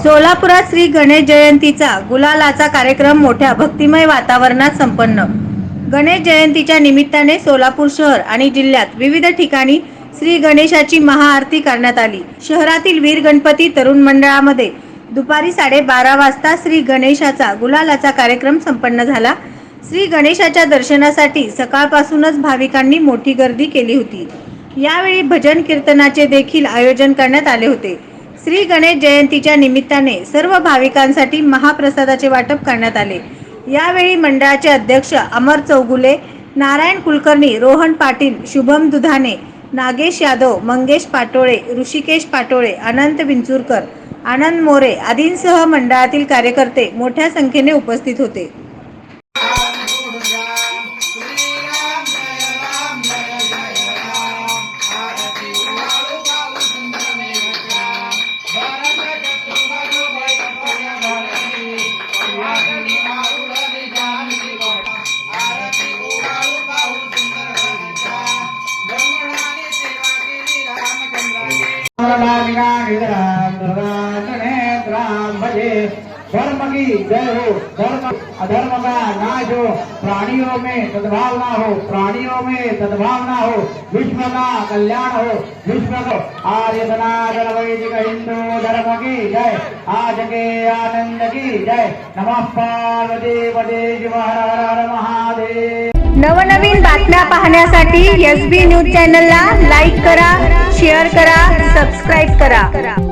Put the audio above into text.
सोलापुरात श्री गणेश जयंतीचा गुलालाचा कार्यक्रम मोठ्या भक्तिमय वातावरणात संपन्न। गणेश जयंतीच्या निमित्ताने सोलापूर शहर आणि जिल्ह्यात विविध ठिकाणी श्री गणेशाची महाआरती करण्यात आली। शहरातील वीर गणपती तरुण मंडळामध्ये दुपारी 12:30 वाजता श्री गणेशाचा गुलालाचा कार्यक्रम संपन्न झाला। श्री गणेशाच्या दर्शनासाठी सकाळपासूनच भाविकांनी मोठी गर्दी केली होती। यावेळी भजन कीर्तनाचे देखील आयोजन करण्यात आले होते। श्री गणेश जयंतीच्या निमित्ताने सर्व भाविकांसाठी महाप्रसादाचे वाटप करण्यात आले। यावेळी मंडळाचे अध्यक्ष अमर चौगुले, नारायण कुलकर्णी, रोहन पाटील, शुभम दुधाने, नागेश यादव, मंगेश पाटोळे, ऋषिकेश पाटोळे, अनंत विंचुरकर, आनंद मोरे आदींसह मंडळातील कार्यकर्ते मोठ्या संख्येने उपस्थित होते। धर्म की जय हो, धर्म अधर्म का नाश हो, प्राणियों में सद्भावना हो, प्राणियों में सद्भावना हो, विश्व का कल्याण हो, विश्व को आर्य सनातन वैदिक हिंदू धर्म की जय, आज के आनंद की जय। नमः पार्वती पते शिव हर हर महादेव। नवनवीन बातम्या पाहण्यासाठी SB न्यूज चॅनलला लाईक करा, शेअर करा, सबस्क्राईब करा।